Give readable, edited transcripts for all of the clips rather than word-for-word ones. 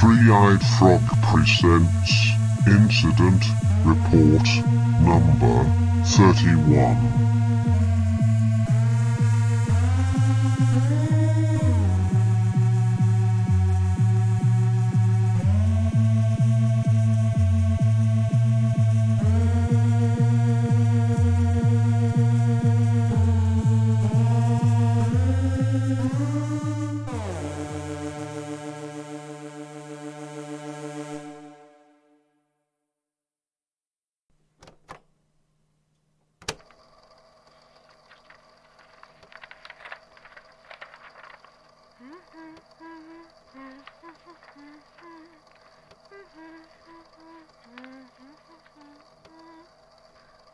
Three-Eyed Frog presents Incident Report number 31.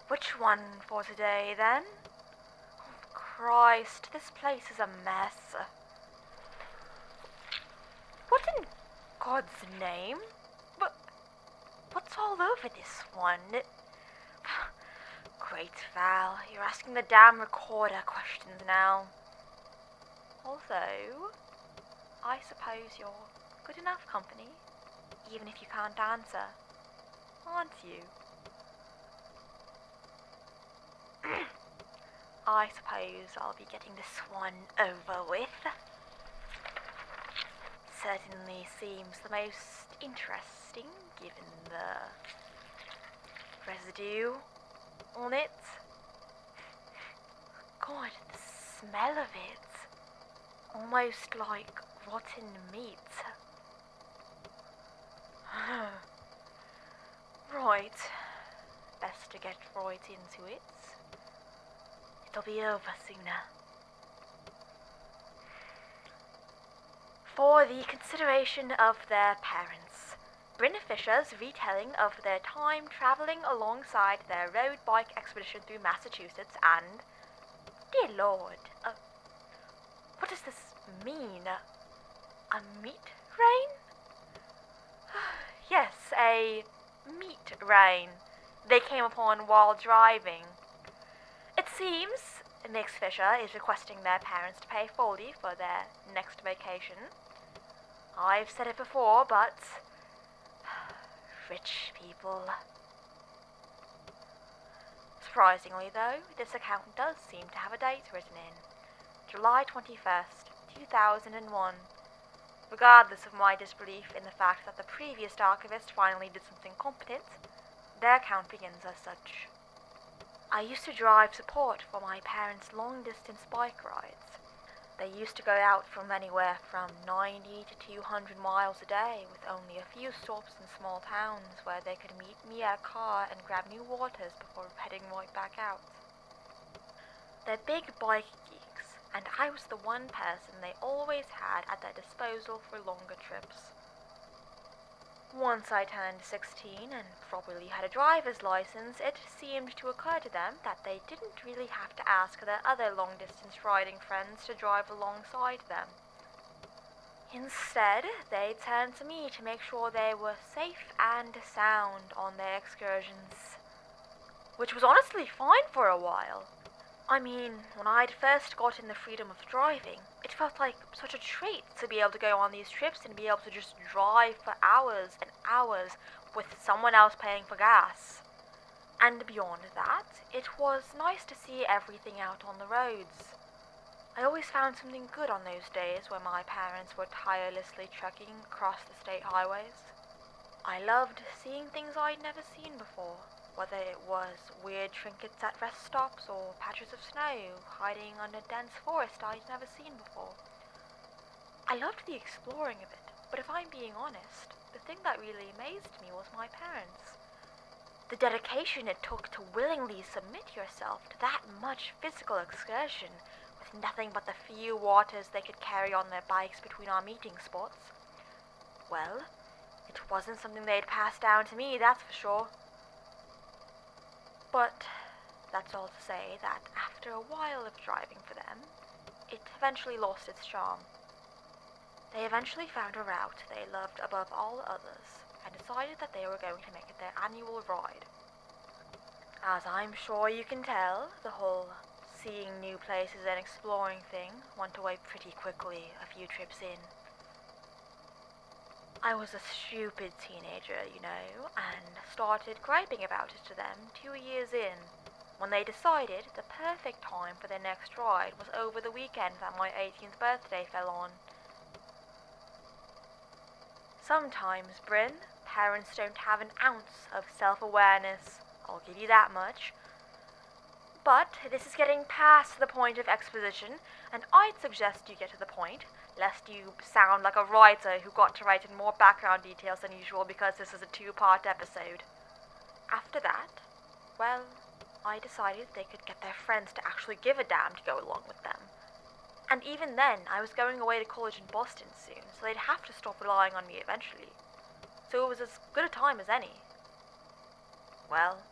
Which one for today, then? Oh, Christ, this place is a mess. What in God's name? What's all over this one? Great, Val, you're asking the damn recorder questions now. Although, I suppose you're good enough company, even if you can't answer, aren't you? I suppose I'll be getting this one over with. Certainly seems the most interesting, given the residue on it. God, the smell of it. Almost like rotten meat. Right. Best to get right into it. It'll be over sooner. For the consideration of their parents, Bryn Fisher's retelling of their time travelling alongside their road bike expedition through Massachusetts and, dear Lord, what does this mean? A meat rain? Yes, a meat rain they came upon while driving. It seems Miss Fisher is requesting their parents to pay fully for their next vacation. I've said it before, but rich people. Surprisingly, though, this account does seem to have a date written in. July 21st, 2001. Regardless of my disbelief in the fact that the previous archivist finally did something competent, their account begins as such. I used to drive support for my parents' long-distance bike rides. They used to go out from anywhere from 90 to 200 miles a day, with only a few stops in small towns where they could meet me at a car and grab new waters before heading right back out. They're big bike geeks, and I was the one person they always had at their disposal for longer trips. Once I turned 16 and properly had a driver's license, it seemed to occur to them that they didn't really have to ask their other long-distance riding friends to drive alongside them. Instead, they turned to me to make sure they were safe and sound on their excursions. Which was honestly fine for a while. I mean, when I'd first gotten the freedom of driving, it felt like such a treat to be able to go on these trips and be able to just drive for hours and hours with someone else paying for gas. And beyond that, it was nice to see everything out on the roads. I always found something good on those days when my parents were tirelessly trekking across the state highways. I loved seeing things I'd never seen before. Whether it was weird trinkets at rest stops or patches of snow hiding under dense forest I'd never seen before. I loved the exploring of it, but if I'm being honest, the thing that really amazed me was my parents. The dedication it took to willingly submit yourself to that much physical excursion with nothing but the few waters they could carry on their bikes between our meeting spots. Well, it wasn't something they'd pass down to me, that's for sure. But that's all to say that after a while of driving for them, it eventually lost its charm. They eventually found a route they loved above all others and decided that they were going to make it their annual ride. As I'm sure you can tell, the whole seeing new places and exploring thing went away pretty quickly a few trips in. I was a stupid teenager, you know, and started griping about it to them 2 years in, when they decided the perfect time for their next ride was over the weekend that my 18th birthday fell on. Sometimes, Bryn, parents don't have an ounce of self-awareness, I'll give you that much. But this is getting past the point of exposition, and I'd suggest you get to the point, lest you sound like a writer who got to write in more background details than usual because this is a 2-part episode. After that, well, I decided they could get their friends to actually give a damn to go along with them. And even then, I was going away to college in Boston soon, so they'd have to stop relying on me eventually. So it was as good a time as any. Well,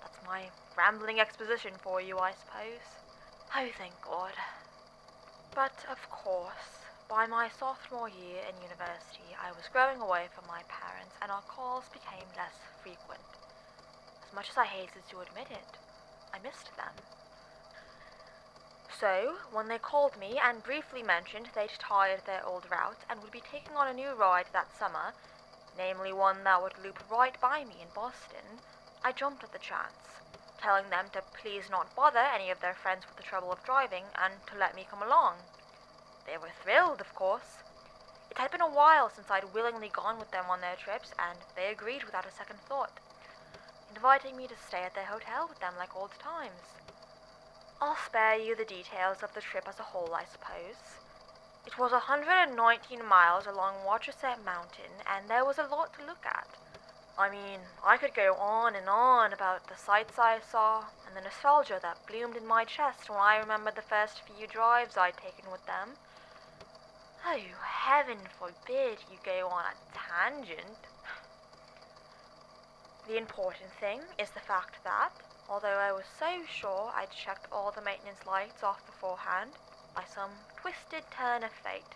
that's my rambling exposition for you, I suppose. Oh, thank God. But, of course, by my sophomore year in university, I was growing away from my parents, and our calls became less frequent. As much as I hated to admit it, I missed them. So, when they called me and briefly mentioned they'd tired their old route and would be taking on a new ride that summer, namely one that would loop right by me in Boston, I jumped at the chance, telling them to please not bother any of their friends with the trouble of driving and to let me come along. They were thrilled, of course. It had been a while since I'd willingly gone with them on their trips, and they agreed without a second thought, inviting me to stay at their hotel with them like old times. I'll spare you the details of the trip as a whole, I suppose. It was 119 miles along Waterset Mountain, and there was a lot to look at. I mean, I could go on and on about the sights I saw, and the nostalgia that bloomed in my chest when I remembered the first few drives I'd taken with them. Oh, heaven forbid you go on a tangent. The important thing is the fact that, although I was so sure I'd checked all the maintenance lights off beforehand, by some twisted turn of fate,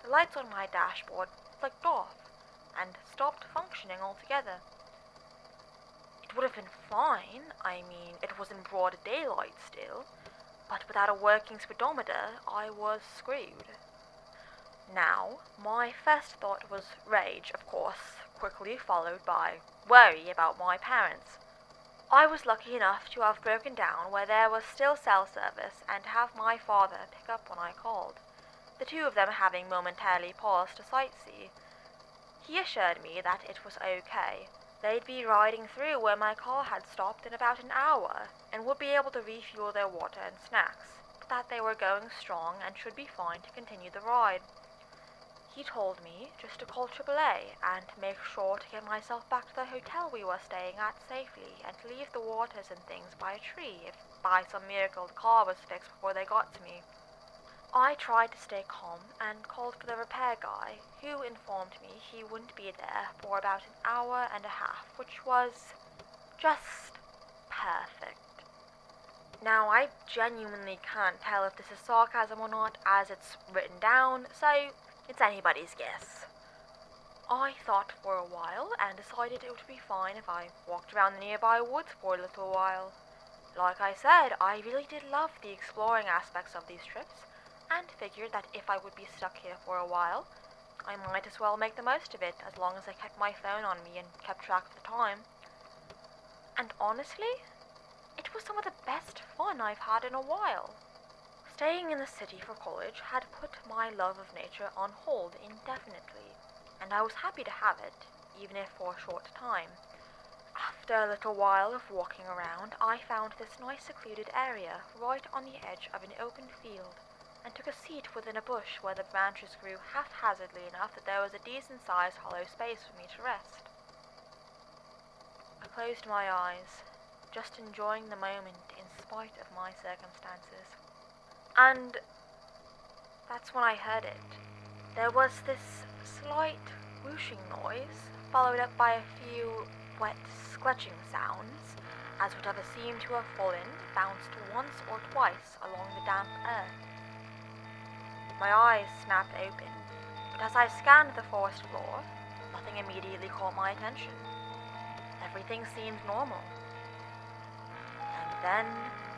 the lights on my dashboard flicked off and stopped functioning altogether. It would have been fine, I mean, it was in broad daylight still, but without a working speedometer, I was screwed. Now, my first thought was rage, of course, quickly followed by worry about my parents. I was lucky enough to have broken down where there was still cell service and to have my father pick up when I called, the two of them having momentarily paused to sightsee. He assured me that it was okay. They'd be riding through where my car had stopped in about an hour and would be able to refuel their water and snacks, but that they were going strong and should be fine to continue the ride. He told me just to call AAA and to make sure to get myself back to the hotel we were staying at safely and to leave the waters and things by a tree if by some miracle the car was fixed before they got to me. I tried to stay calm and called for the repair guy, who informed me he wouldn't be there for about an hour and a half, which was just perfect. Now, I genuinely can't tell if this is sarcasm or not as it's written down, so it's anybody's guess. I thought for a while and decided it would be fine if I walked around the nearby woods for a little while. Like I said, I really did love the exploring aspects of these trips, and figured that if I would be stuck here for a while, I might as well make the most of it as long as I kept my phone on me and kept track of the time. And honestly, it was some of the best fun I've had in a while. Staying in the city for college had put my love of nature on hold indefinitely, and I was happy to have it, even if for a short time. After a little while of walking around, I found this nice secluded area right on the edge of an open field, and took a seat within a bush where the branches grew haphazardly enough that there was a decent-sized hollow space for me to rest. I closed my eyes, just enjoying the moment in spite of my circumstances. And that's when I heard it. There was this slight whooshing noise, followed up by a few wet, squelching sounds, as whatever seemed to have fallen bounced once or twice along the damp earth. My eyes snapped open, but as I scanned the forest floor, nothing immediately caught my attention. Everything seemed normal. And then,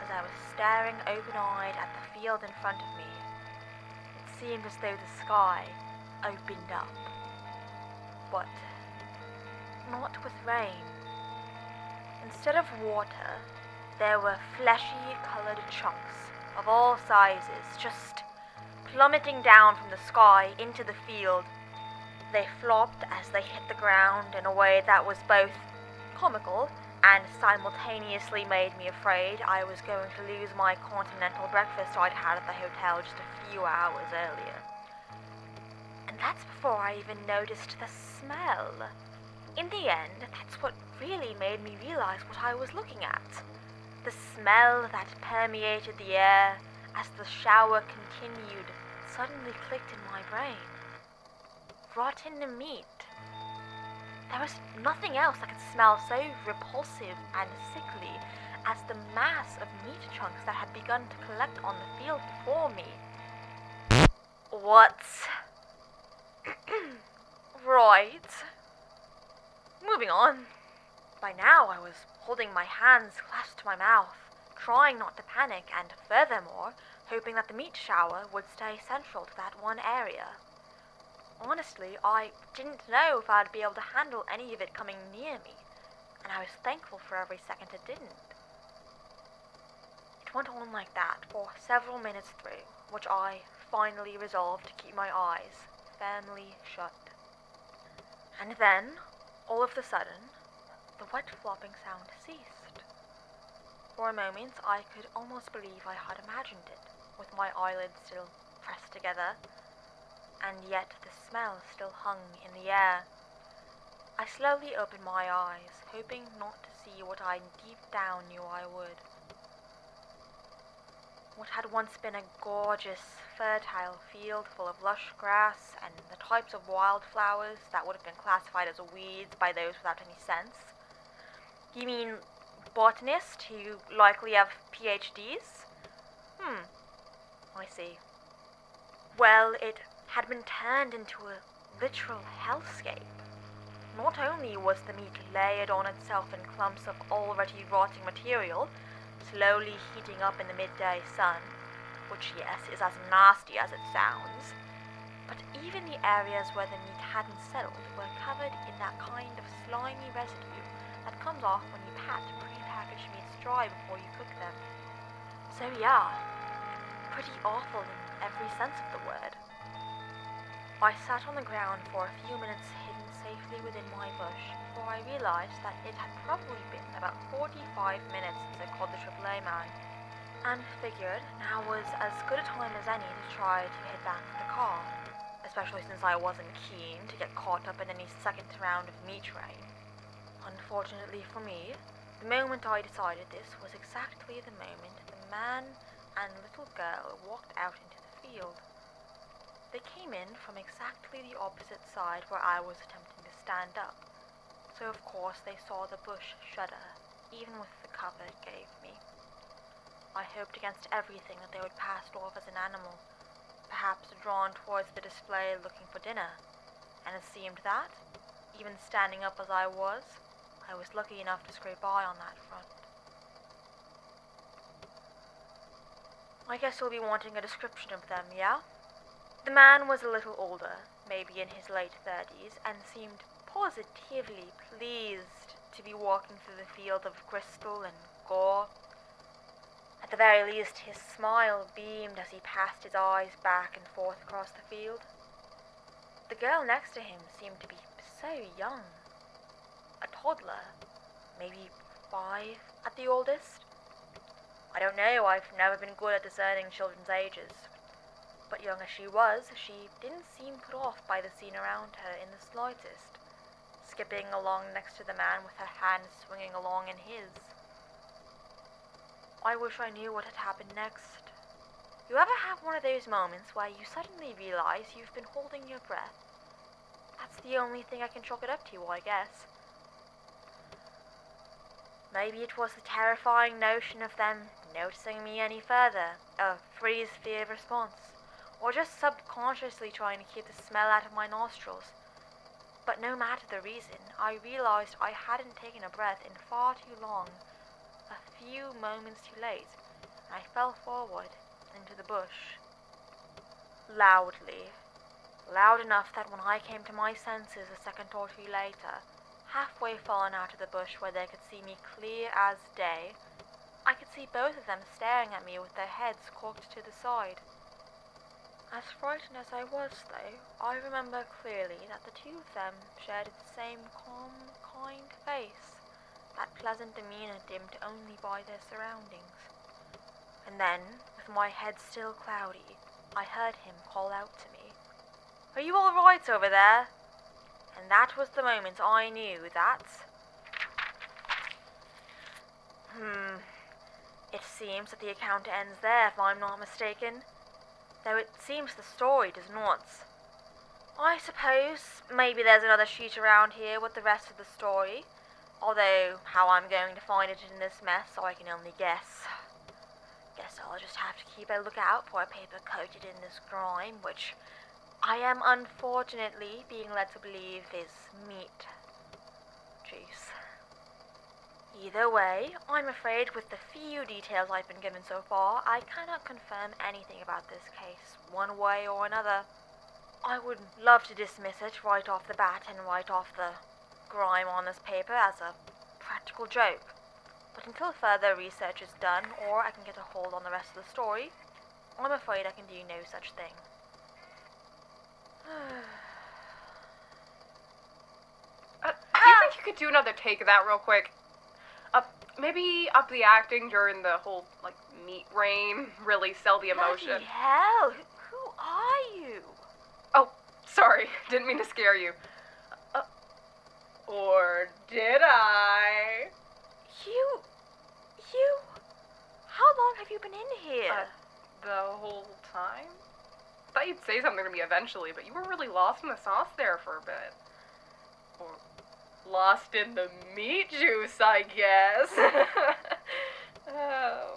as I was staring open-eyed at the field in front of me, it seemed as though the sky opened up. but not with rain. Instead of water, there were fleshy colored chunks of all sizes just plummeting down from the sky into the field. They flopped as they hit the ground in a way that was both comical and simultaneously made me afraid I was going to lose my continental breakfast I'd had at the hotel just a few hours earlier. And that's before I even noticed the smell. In the end, that's what really made me realize what I was looking at. The smell that permeated the air as the shower continued suddenly clicked in my brain. Rotten meat. There was nothing else that could smell so repulsive and sickly as the mass of meat chunks that had begun to collect on the field before me. What? Right. Moving on. By now I was holding my hands clasped to my mouth, trying not to panic and, furthermore, hoping that the meat shower would stay central to that one area. Honestly, I didn't know if I'd be able to handle any of it coming near me, and I was thankful for every second it didn't. It went on like that for several minutes through, which I finally resolved to keep my eyes firmly shut. And then, all of a sudden, the wet flopping sound ceased. For a moment, I could almost believe I had imagined it, with my eyelids still pressed together, and yet the smell still hung in the air. I slowly opened my eyes, hoping not to see what I deep down knew I would. What had once been a gorgeous, fertile field full of lush grass and the types of wildflowers that would have been classified as weeds by those without any sense. You mean botanists who likely have PhDs? I see. Well, it had been turned into a literal hellscape. Not only was the meat layered on itself in clumps of already rotting material, slowly heating up in the midday sun, which, yes, is as nasty as it sounds, but even the areas where the meat hadn't settled were covered in that kind of slimy residue that comes off when you pat pre-packaged meats dry before you cook them. So yeah, pretty awful in every sense of the word. I sat on the ground for a few minutes hidden safely within my bush before I realized that it had probably been about 45 minutes since I called the AAA man, and figured now was as good a time as any to try to head back to the car, especially since I wasn't keen to get caught up in any second round of meat rain. Unfortunately for me, the moment I decided this was exactly the moment the man and little girl walked out into the field. They came in from exactly the opposite side where I was attempting to stand up, so of course they saw the bush shudder, even with the cover it gave me. I hoped against everything that they would pass it off as an animal, perhaps drawn towards the display looking for dinner, and it seemed that, even standing up as I was lucky enough to scrape by on that front. I guess you'll be wanting a description of them, yeah? The man was a little older, maybe in his late 30s, and seemed positively pleased to be walking through the field of gristle and gore. At the very least, his smile beamed as he passed his eyes back and forth across the field. The girl next to him seemed to be so young. A toddler, maybe 5 at the oldest. I don't know, I've never been good at discerning children's ages. But young as she was, she didn't seem put off by the scene around her in the slightest, skipping along next to the man with her hand swinging along in his. I wish I knew what had happened next. You ever have one of those moments where you suddenly realize you've been holding your breath? That's the only thing I can chalk it up to, I guess. Maybe it was the terrifying notion of them noticing me any further, a freeze-fear response, or just subconsciously trying to keep the smell out of my nostrils. But no matter the reason, I realized I hadn't taken a breath in far too long. A few moments too late, and I fell forward into the bush. Loudly. loud enough that when I came to my senses a second or two later, halfway fallen out of the bush where they could see me clear as day, I could see both of them staring at me with their heads cocked to the side. As frightened as I was, though, I remember clearly that the two of them shared the same calm, kind face, that pleasant demeanor dimmed only by their surroundings. And then, with my head still cloudy, I heard him call out to me, "Are you all right over there?" And that was the moment I knew that... It seems that the account ends there, if I'm not mistaken. Though it seems the story does not. I suppose maybe there's another sheet around here with the rest of the story, although how I'm going to find it in this mess I can only guess. Guess I'll just have to keep a lookout for a paper coated in this grime, which I am unfortunately being led to believe is meat juice. Either way, I'm afraid with the few details I've been given so far, I cannot confirm anything about this case, one way or another. I would love to dismiss it right off the bat and write off the grime on this paper as a practical joke. But until further research is done, or I can get a hold on the rest of the story, I'm afraid I can do no such thing. Do you think you could do another take of that real quick? Maybe up the acting during the whole, meat rain, really sell the emotion. Bloody hell, who are you? Oh, sorry, didn't mean to scare you. Or did I? You... How long have you been in here? The whole time? Thought you'd say something to me eventually, but you were really lost in the sauce there for a bit. Or lost in the meat juice, I guess. Oh.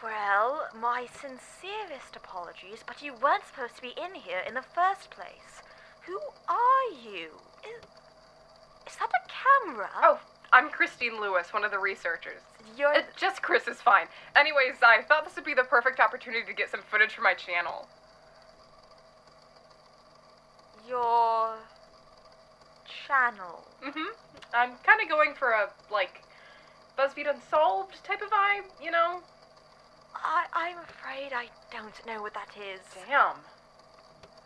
Well, my sincerest apologies, but you weren't supposed to be in here in the first place. Who are you? Is that a camera? Oh, I'm Christine Lewis, one of the researchers. You're... Just Chris is fine. Anyways, I thought this would be the perfect opportunity to get some footage for my channel. Your... channel? I'm kind of going for a, BuzzFeed Unsolved type of vibe, you know? I'm afraid I don't know what that is. Damn.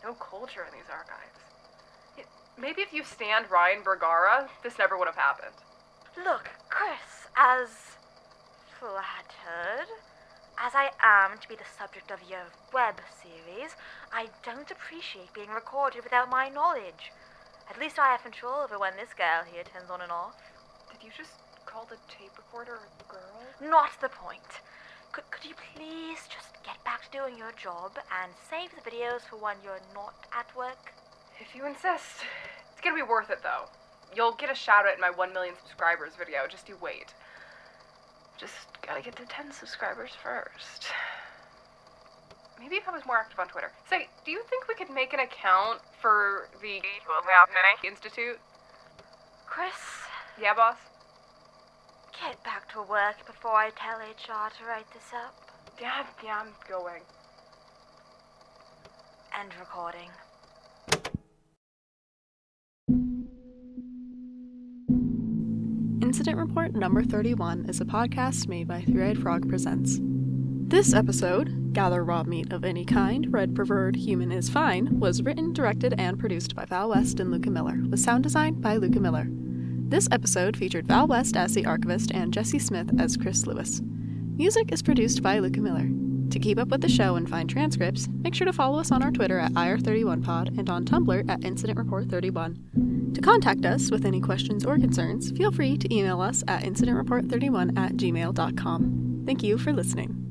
No culture in these archives. Maybe if you stand Ryan Bergara, this never would have happened. Look, Chris, as flattered as I am to be the subject of your web series, I don't appreciate being recorded without my knowledge. At least I have control over when this girl here turns on and off. Did you just call the tape recorder a girl? Not the point. Could you please just get back to doing your job and save the videos for when you're not at work? If you insist. It's gonna be worth it, though. You'll get a shout-out in my 1 million subscribers video. Just you wait. Just gotta get to 10 subscribers first. Maybe if I was more active on Twitter. Say, do you think we could make an account for the Institute? Chris? Yeah, boss? Get back to work before I tell HR to write this up. Yeah, I'm going. End recording. Incident Report number 31 is a podcast made by Three-Eyed Frog Presents. This episode, Gather Raw Meat of Any Kind, Red Preferred, Human is Fine, was written, directed, and produced by Val West and Luka Miller, with sound design by Luka Miller. This episode featured Val West as the Archivist and Jesse Smith as Chris Lewis. Music is produced by Luka Miller. To keep up with the show and find transcripts, make sure to follow us on our Twitter at IR31pod and on Tumblr at Incident Report 31. To contact us with any questions or concerns, feel free to email us at incidentreport31@gmail.com. Thank you for listening.